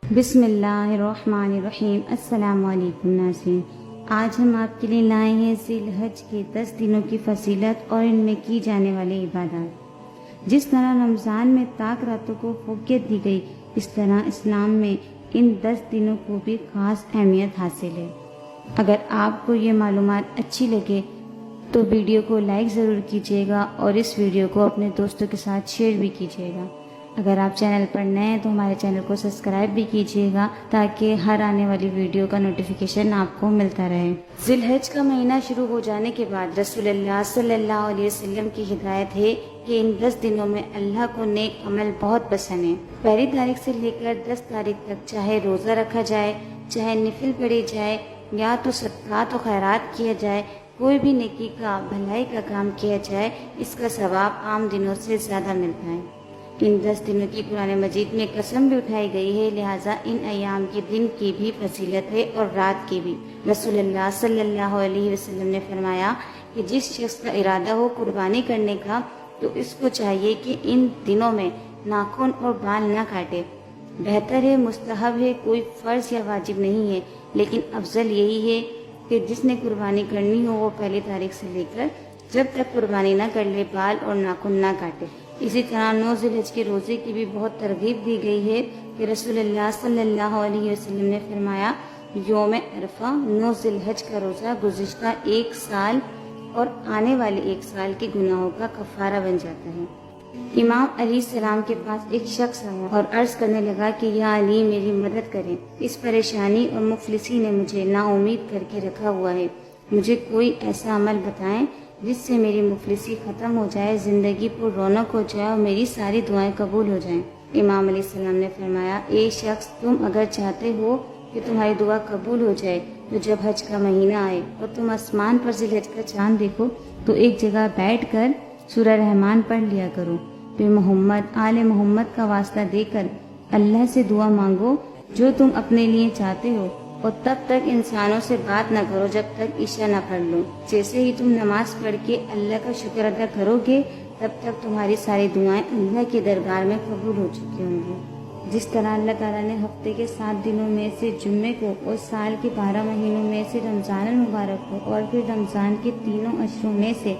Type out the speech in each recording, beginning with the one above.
بسم اللہ الرحمن الرحیم۔ السلام علیکم ناظرین، آج ہم آپ کے لیے لائے ہیں ذی الحج کے 10 دنوں کی فضیلت اور ان میں کی جانے والی عبادات۔ جس طرح رمضان میں طاق راتوں کو فوقیت دی گئی، اس طرح اسلام میں ان 10 دنوں کو بھی خاص اہمیت حاصل ہے۔ اگر آپ کو یہ معلومات اچھی لگے تو ویڈیو کو لائک ضرور کیجیے گا اور اس ویڈیو کو اپنے دوستوں کے ساتھ شیئر بھی کیجیے گا۔ اگر آپ چینل پر نئے ہیں تو ہمارے چینل کو سبسکرائب بھی کیجیے گا تاکہ ہر آنے والی ویڈیو کا نوٹیفیکیشن آپ کو ملتا رہے۔ ذی الحج کا مہینہ شروع ہو جانے کے بعد رسول اللہ صلی اللہ علیہ وسلم کی ہدایت ہے کہ ان 10 دنوں میں اللہ کو نیک عمل بہت پسند ہے۔ پہلی تاریخ سے لے کر 10 تاریخ تک چاہے روزہ رکھا جائے، چاہے نفل پڑھی جائے یا تو صدقات و خیرات کیا جائے، کوئی بھی نیکی کا بھلائی کا کام کیا جائے، اس کا ثواب عام دنوں سے زیادہ ملتا ہے۔ ان 10 دنوں کی قرآن مجید میں قسم بھی اٹھائی گئی ہے، لہٰذا ان ایام کے دن کی بھی فضیلت ہے اور رات کی بھی۔ رسول اللہ صلی اللہ علیہ وسلم نے فرمایا کہ جس شخص کا ارادہ ہو قربانی کرنے کا تو اس کو چاہیے کہ ان دنوں میں ناخن اور بال نہ کاٹے۔ بہتر ہے، مستحب ہے، کوئی فرض یا واجب نہیں ہے، لیکن افضل یہی ہے کہ جس نے قربانی کرنی ہو وہ پہلی تاریخ سے لے کر جب تک قربانی نہ کر لے بال اور ناخن نہ کاٹے۔ اسی طرح 9 ذی الحج کے روزے کی بھی بہت ترغیب دی گئی ہے کہ رسول اللہ صلی اللہ علیہ وسلم نے فرمایا، یوم عرفہ 9 ذی الحج کا روزہ گزشتہ 1 سال اور آنے والے 1 سال کے گناہوں کا کفارہ بن جاتا ہے۔ امام علیہ السلام کے پاس ایک شخص آیا اور عرض کرنے لگا کہ یا علی، میری مدد کریں، اس پریشانی اور مفلسی نے مجھے نا امید کر کے رکھا ہوا ہے، مجھے کوئی ایسا عمل بتائیں جس سے میری مفلسی ختم ہو جائے، زندگی پر رونق ہو جائے اور میری ساری دعائیں قبول ہو جائیں۔ امام علیہ السلام نے فرمایا، اے شخص، تم اگر چاہتے ہو کہ تمہاری دعا قبول ہو جائے تو جب حج کا مہینہ آئے اور تم آسمان پر ذی الحج کا چاند دیکھو تو ایک جگہ بیٹھ کر سورہ رحمان پڑھ لیا کرو، پھر محمد، آل محمد کا واسطہ دے کر اللہ سے دعا مانگو جو تم اپنے لیے چاہتے ہو، اور تب تک انسانوں سے بات نہ کرو جب تک عشاء نہ پڑھ لو۔ جیسے ہی تم نماز پڑھ کے اللہ کا شکر ادا کرو گے تب تک تمہاری ساری دعائیں اللہ کے دربار میں قبول ہو چکی ہوں گی۔ جس طرح اللہ تعالیٰ نے ہفتے کے 7 دنوں میں سے جمعے کو اور سال کے 12 مہینوں میں سے رمضان المبارک کو اور پھر رمضان کے تینوں عشروں میں سے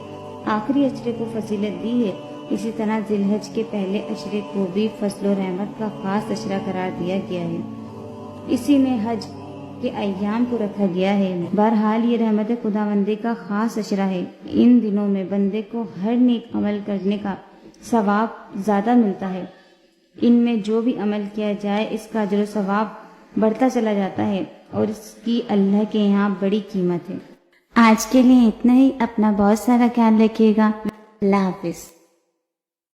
آخری عشرے کو فضیلت دی ہے، اسی طرح ذی الحج کے پہلے عشرے کو بھی فضل و رحمت کا خاص عشرہ قرار دیا گیا ہے، اسی میں حج کے ایام کو رکھا گیا ہے۔ بہرحال یہ رحمت خداوندی کا خاص عشرہ ہے، ان دنوں میں بندے کو ہر نیک عمل کرنے کا ثواب زیادہ ملتا ہے، ان میں جو بھی عمل کیا جائے اس کا اجر و ثواب بڑھتا چلا جاتا ہے اور اس کی اللہ کے یہاں بڑی قیمت ہے۔ آج کے لیے اتنا ہی، اپنا بہت سارا خیال رکھیے گا، اللہ حافظ۔